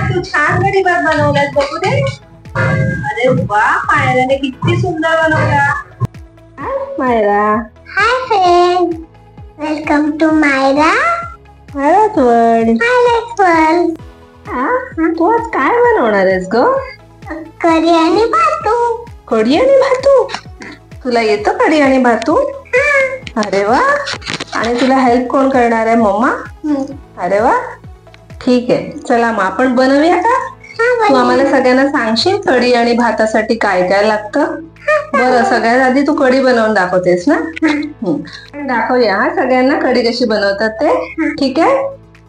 तू छान कढी भात बनवलास बघू दे. अरे वा, मायराने किती सुंदर बनवला. Hi Myra. Hi friend, welcome to Myra world. तू आज काय बनवणार आहेस ग? कढी आणि भातू. कढी आणि भातू? तुला येतं कढी आणि भातू? अरे वा. आणि तुला हेल्प कोण करणार आहे? मम्मा. अरे वा, ठीक आहे. चला मग आपण बनवूया का? तू आम्हाला सगळ्यांना सांगशील कढी आणि भातासाठी काय काय लागतं? बरं, सगळ्यात आधी तू कढी बनवून दाखवतेस ना? दाखवूया हा सगळ्यांना कढी कशी बनवतात ते. ठीक आहे,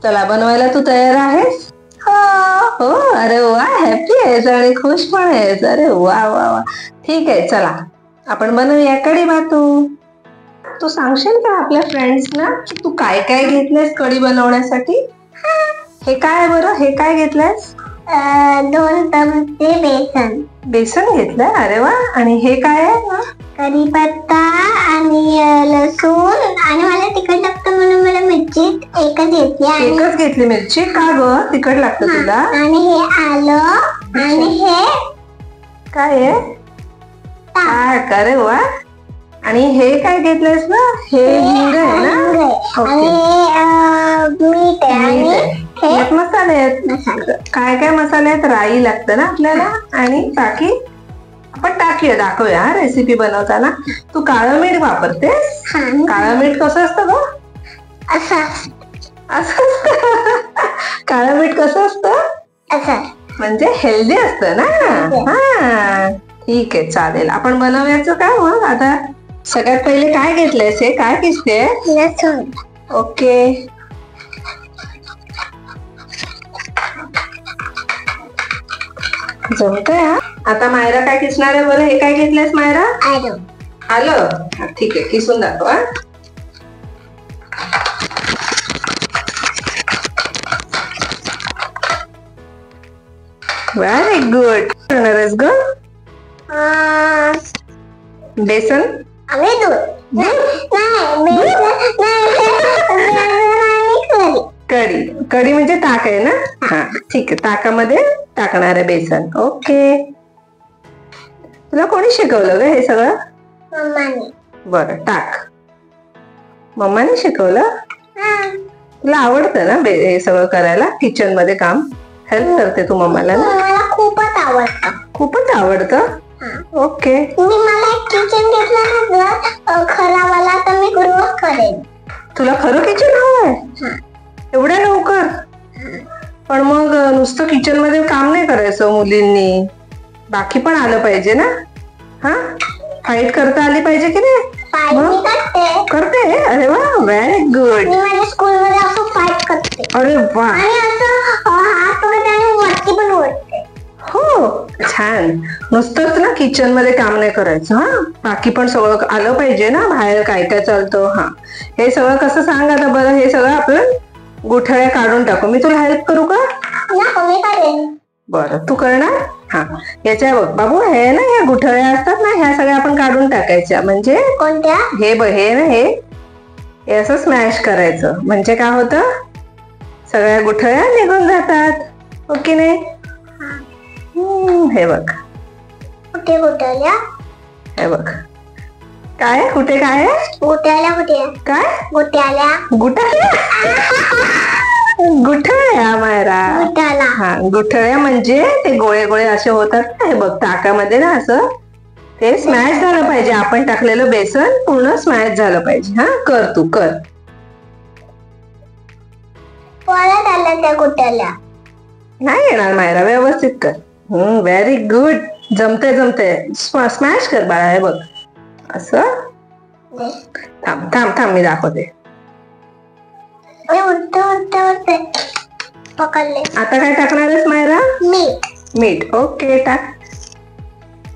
चला बनवायला तू तयार आहेस? हो. अरे वा, हॅपी आहेस आणि खुश पण आहेस. अरे वा वा वा. ठीक आहे, चला आपण बनवूया कढी भातू. तू सांगशील का आपल्या फ्रेंड्सना की तू काय काय घेतलंयस कढी बनवण्यासाठी? हे काय बरं, हे काय घेतलंयस? 2 चमचे बेसन. बेसन घेतलंय? अरे वा. आणि हे काय आहे? कढीपत्ता आणि लसूण. आणि मला तिखट लागतं म्हणून मला मिरची एकच घेतली मिरची. का ग, तिखट लागतं तुला? आणि हे आलं. आणि हे काय आहे? ताक. अरे वा. आणि हे काय घेतलंयस ना? हे हिंग आहे ना? आणि मीठ आहे. आणि मसाले आहेत. काय काय मसाले आहेत? राई लागतं ना आपल्याला. आणि बाकी आपण दाखवूया रेसिपी बनवताना. तू काळं मीठ वापरतेस? काळं मीठ कसं असतं ग? असं काळं मीठ कसं असतं? म्हणजे हेल्दी असतं ना? हा, ठीक आहे, चालेल. आपण बनवूयाचं का मग आता? सगळ्यात पहिले काय घेतलंयस? हे काय किसते? लसूण. ओके. जमतंय हा. आता मायरा काय किसणार आहे बरं? हे काय घेतलंयस मायरा? आलं. ठीक आहे, किसून दाखव. Very good. करणार आहेस ग? बेसन. कढी म्हणजे ताक आहे ना? हा, ठीक आहे. ताकामध्ये टाकणार आहे बेसन. ओके. तुला कोणी शिकवलं ग हे सगळं? मम्माने. बरं, टाक. मम्माने शिकवलं? तुला आवडतं ना हे सगळं करायला? किचन मध्ये काम हेल्प करते तू मम्माला ना? मला खूपच आवडतं. खूपच आवडतं? ओके. मी मला एक किचन घेतलं ना खरावाला, तर मी ग्रो करेन. तुला खरं किचन हवंय? एवढ्या लवकर? पण मग नुसतं किचन मध्ये काम नाही करायचं मुलींनी, बाकी पण आलं पाहिजे ना? हा, फाईट करता आली पाहिजे की नाही? करते? अरे वा, व्हेरी गुड. मी माझ्या स्कूल मध्ये असं फाईट करते. अरे वा. आणि असं हात वगैरे वरती पण ओढते. हो, छान. नुसतंच ना किचन मध्ये काम नाही करायचं, हा, बाकी पण सगळं आलं पाहिजे ना, बाहेर काय काय चालतं. हा, हे सगळं कसं सांग आता बरं. हे सगळं आपण गुठळ्या काढून टाकू. मी तुला हेल्प करू का? बरं, तू करणार? हा, याच्या बघ बाबू, हे ना ह्या गुठळ्या असतात ना, ह्या सगळ्या आपण काढून टाकायच्या. म्हणजे कोणत्या? हे बघ, हे ना हे असं स्मॅश करायचं. म्हणजे काय होतं? सगळ्या गुठळ्या निघून जातात. ओके नाही? हे बघ. कुठे गुठळ्या? हे बघ. काय? कुठे काय? गुठळ्या कुठे? काय? गुठळ्या. गुठळ्या मायरा. हा, गुठळ्या म्हणजे ते गोळे गोळे असे होतात ना. हे बघ, ताकामध्ये ना असं ते स्मॅश झालं पाहिजे. आपण टाकलेलं बेसन पूर्ण स्मॅश झालं पाहिजे. हा, कर, तू कर. परत आल्या त्या गुठळ्या. नाही येणार मायरा, व्यवस्थित कर. Very good. जमते. स्मॅश कर बाळा. हे बघ असं. थांब मी दाखवते. पकडले. आता काय टाकणार आहेस मायरा? मीठ. ओके, टाक.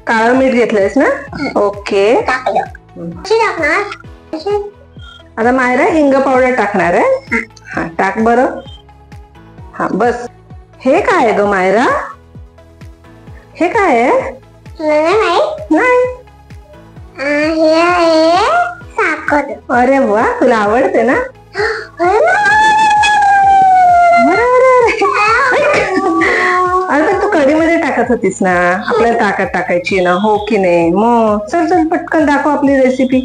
काळं मीठ घेतलंयस ना? ओके. आता मायरा हिंग पावडर टाकणार आहे. हा, टाक बरं. हा, बस. हे काय आहे ग मायरा? हे काय आहे? नाही. हे आहे साखर. अरे वा, तुला आवडते ना? टाकत होतीस ना, आपल्याला ताकात टाकायची ना, हो की नाही? मग चल चल पटकन दाखव आपली रेसिपी.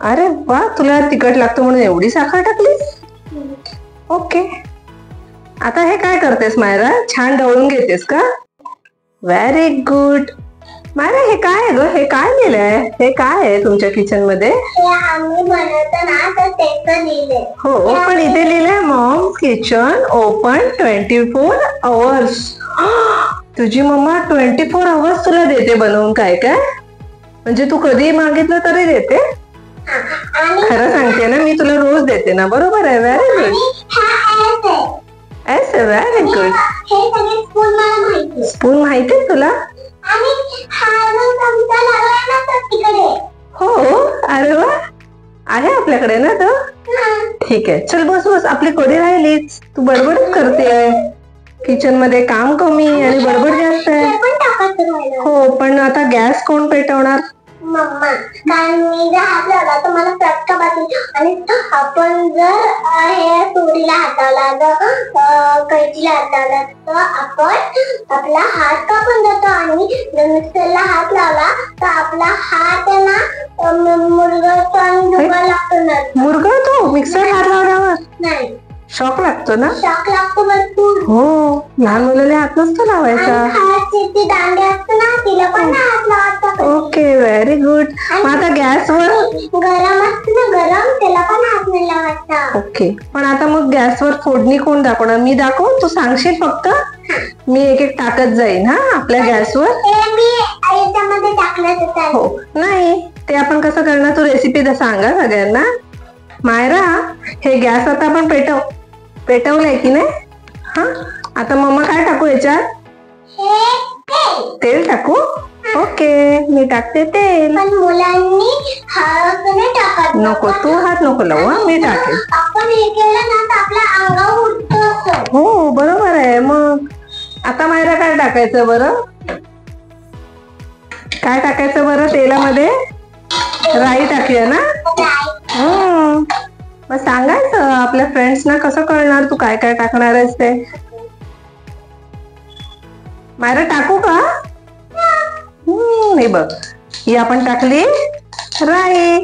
अरे वा, तुला तिखट लागतं म्हणून एवढी साखर टाकलीस? ओके. आता हे काय करतेस मायरा? छान ढवळून घेतेस का? Very good. मायरा, हे काय आहे ग? हे काय लिहिलंय? हे काय आहे तुमच्या किचन मध्ये? आम्ही बनवतो ना तर त्याचं लिहिलंय. हो, पण इथे लिहिलंय मॉम्स किचन ओपन 24 hours. तुझी मम्मा 24 hours तुला देते बनवून काय काय? म्हणजे तू कधी मागितलं तरी देते? खरं सांगते ना, मी तुला रोज देते ना, बरोबर आहे. Very good. ऐसे व्हेरी गुड. स्पून माहिती आहे तुला? हो, अरे वा, आहे आपल्याकडे ना तो. ठीक आहे, चल बस बस, आपली कढी राहिलीच. तू बडबडच करते. किचन मध्ये काम कमी आणि बडबड जास्त आहे. हो, पण आता गॅस कोण पेटवणार? मम्मा, कारण मी जर हात लावला तर मला चटका बसेल. आणि आपण जर हे सुरीला हातावला, कैचीला हातावला तर आपला हात कापून जातो. आणि जर मिक्सरला हात लावला तर आपला हात आहे ना मुरगळतो आणि दुखायला लागतो ना. मुरगळतो मिक्सर हात लावल्यावर? नाही, शॉक लागतो ना? शॉक लागतो भरपूर. हो, लहान मुलाला हात नसतो लावायचा. हातची दांडी असते ना, तिला पण हात लावायचा. Okay, very good. मग आता गॅसवर गरम असते ना, गरम, त्याला पण हात नाही लावायचा. ओके, पण आता मग गॅसवर फोडणी कोण दाखवणार? मी दाखवू? तू सांगशील फक्त, मी एक एक टाकत जाईन हा आपल्या गॅसवर. याच्यामध्ये टाकण्याचं. हो, नाही ते आपण कसं करणार, तू रेसिपी सांगा सगळ्यांना. मायरा, हे गॅस आता आपण पेटवलंय की नाही? हा, आता मम्मा काय टाकू याच्यात? तेल टाकू? ओके, मी टाकते तेल. पण मुलांनी हात नाही टाकत. नको, तू हात नको लावू, मी टाकेल. आपण हे केलं ना तर आपल्या अंगावर उठतं. हो, बरोबर आहे. मग आता मायरा काय टाकायचं बरं? काय टाकायचं बरं तेलामध्ये? राई टाकूया ना? मग सांगायचं आपल्या फ्रेंड्सना, कसं कळणार तू काय काय टाकणार आहेस ते? मायरा, टाकू का? हे बघ, ही आपण टाकली राई.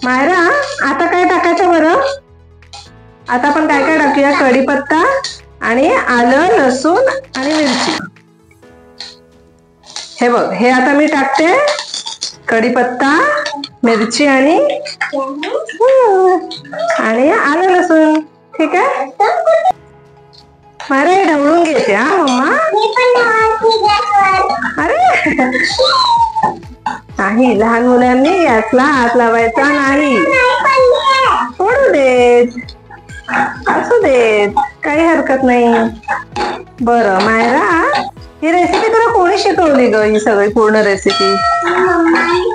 मायरा, आता काय टाकायचं बरं? आता आपण काय काय टाकूया? कढीपत्ता आणि आलं, लसूण आणि मिरची. हे बघ, हे आता मी टाकते कढीपत्ता, मिरची आणि आलं लसूण. ठीक आहे, मायरा हे ढवळून घेते हा मम्मा. अरे नाही, लहान मुलांनी गॅसला हात लावायचा नाही. सोडू देत, असू देत, काही हरकत नाही. बरं मायरा, ही रेसिपी तुला कोणी शिकवली ग? ही सगळी पूर्ण रेसिपी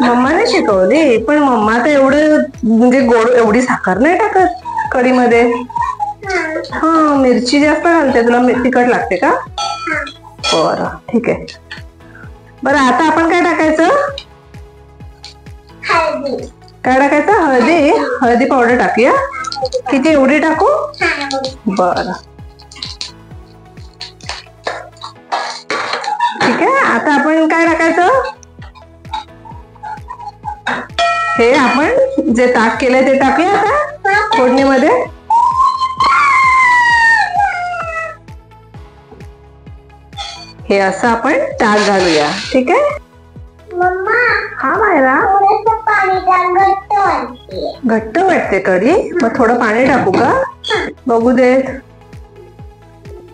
मम्माने शिकवली. पण मम्मा तर एवढं म्हणजे गोड, एवढी साखर नाही टाकत कढीमध्ये. हा, मिरची जास्त घालते. तुला तिखट लागते का? बरं, ठीक आहे. बरं, आता आपण काय टाकायचं? काय टाकायचं? हळदी पावडर टाकूया. किती? एवढी टाकू? बरं, ठीक आहे. आता आपण काय टाकायचं? हे आपण जे ताक केलंय ते टाकूया आता फोडणीमध्ये. हे असं आपण ताक घालूया. ठीक आहे. हा मायरा, घट्ट वाटते कढी. मग थोडं पाणी टाकू का? बघू देत.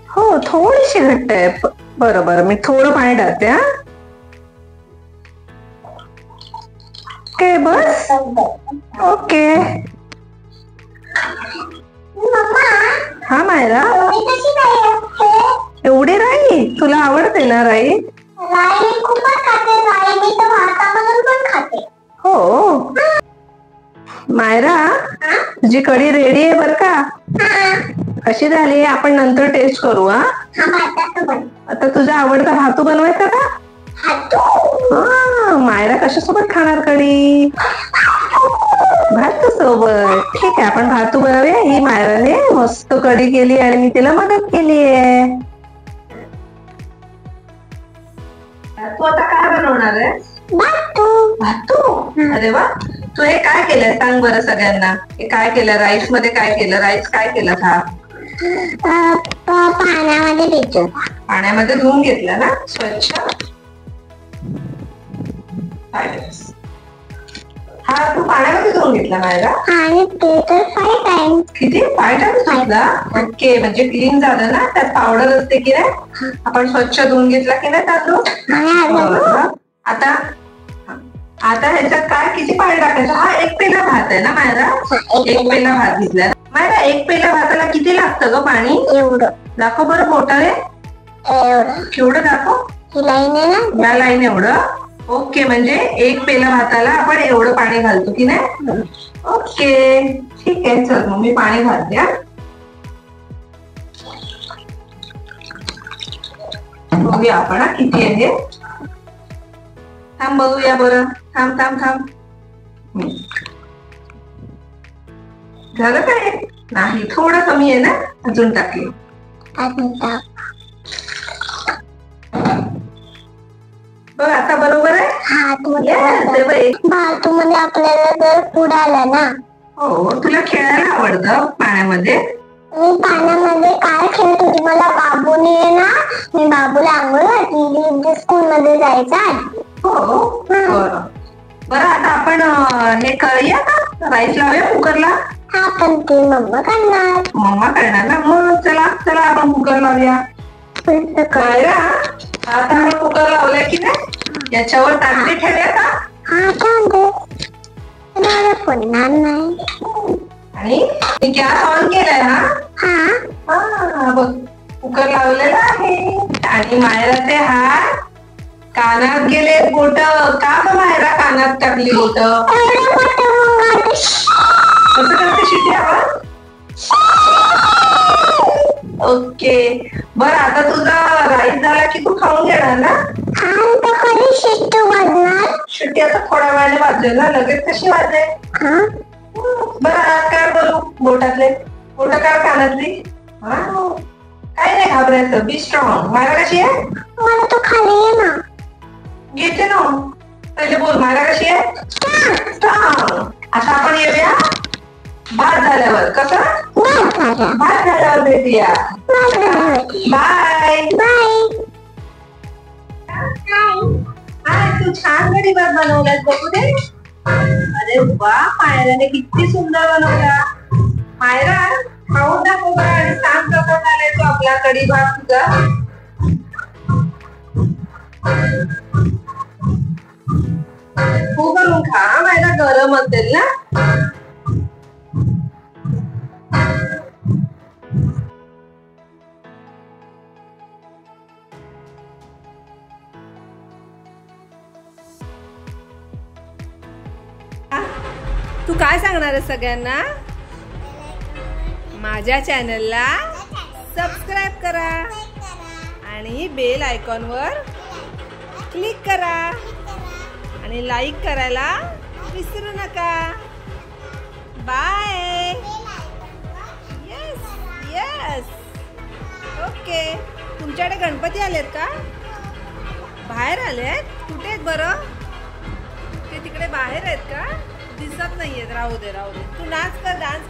हो, थोडीशी घट्ट आहे. बरं बरं, मी थोडं पाणी टाकते. हा, ओके, बस. ओके. हा मायरा, एवढी राई तुला आवडते ना? राई खूपच खाते. राई मी तर भाताबरोबर पण खाते. हो मायरा, तुझी कढी रेडी आहे बर का? कशी झाली आपण नंतर टेस्ट करू. हा, आता तुझा आवडता भातू बनवायचा का? हा, मायरा कशासोबत खाणार कढी? भातू सोबत. ठीक आहे, आपण भातू बनवूया. ही मायराने मस्त कढी केली आणि मी तिला मदत केली आहे. तू आता काय बनवणार आहे? भातू. अरे वा, तू हे काय केलंय सांग बरं सगळ्यांना. हे काय केलं? राईस मध्ये काय केलं? राईस काय केलं? पाण्यामध्ये भिजवला. पाण्यामध्ये धुवून घेतला ना स्वच्छ. हा, तू पाण्यामध्ये धुवून घेतला मायरा? आणि ते तर 5 टाइम. किती? 5 टाइम्स धुतला? ओके, म्हणजे क्लीन झालं ना. त्यात पावडर असते की नाही? आपण स्वच्छ धुवून घेतला की नाही तांदूळ? आता ह्याच्यात काय किती पाणी टाकायचं? हा 1 पेला भात आहे ना मायरा? 1 पेला भात घेतला मायरा. 1 पेला भाताला किती लागतं ग पाणी? एवढं. दाखव बरं बोटाने. केवढं दाखव? ही लाईन आहे ना, या लाईन एवढं. ओके, म्हणजे 1 पेला भाताला आपण एवढं पाणी घालतो की नाही? ओके, ठीक आहे. चल मग मी पाणी घालते. बघूया आपण किती आहे. थांब बघूया बरं. थांब. झालं काय? नाही, थोडं कमी आहे ना. अजून टाकले. बघ आता बरोबर आहे. भातूमध्ये आपल्याला जर पुढे आलं ना. हो, तुला खेळायला आवडतं पाण्यामध्ये? मी पाण्यामध्ये काय खेळत होती, मला बाबूने ना, मी बाबूला आंघोळ घातली स्कूल मध्ये जायचा. हो, बरं आता आपण हे करूया का? राईस लावूया कुकरला. हा, पण ते मम्मा करणार ना. मग चला आपण कुकर लावूया. आता आपण कुकर लावलाय की नाही, याच्यावर ताटली ठेवूया का? हा, पुन्हा नाही. आणि मी गॅस ऑन केलाय. हा बघ, कुकर लावलेला आहे. आणि मायराचे हात कानात गेले. बोट का ग मायरा कानात टाकली बोट? कसं करते शिट्ट्या? ओके, बरं आता तुझा राईस झाला की तू खाऊन घेणार ना? शिट्टी आता थोड्या वेळाने वाजवेल ना, लगेच कशी वाजेल? बरं हात काढ बघू बोटातले. बोट काढ कानातली. काय नाही घाबरायचं. Be strong. मायरा कशी आहे? मला तो खाली आहे ना. घेते ना. पहिले बोल, मायरा कशी आहे? स्ट्रॉंग. आता आपण येऊया भात झाल्यावर. कसं? भात झाल्यावर भेटूया. बाय. तू छान गडी भात बनवलास. बघू दे. अरे वा, मायराने किती सुंदर बनवला. मायरा, खाऊन दाखव बरं आणि सांग कसा झालाय तो आपला कढी भात तुझा. खूप करून खा मायरा, गरम असेल ना. तू काय सांगणार आहे सगळ्यांना? माझ्या चॅनलला सबस्क्राईब करा आणि बेल आयकॉनवर क्लिक करा आणि लाईक करायला विसरू नका. बाय. येस. ओके. तुमच्याकडे गणपती आलेत का? बाहेर आलेत? कुठे आहेत बरं? ते तिकडे बाहेर आहेत का? दिसत नाहीयेत. राहू दे. तू डान्स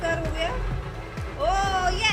कर बघूया. ओ ये.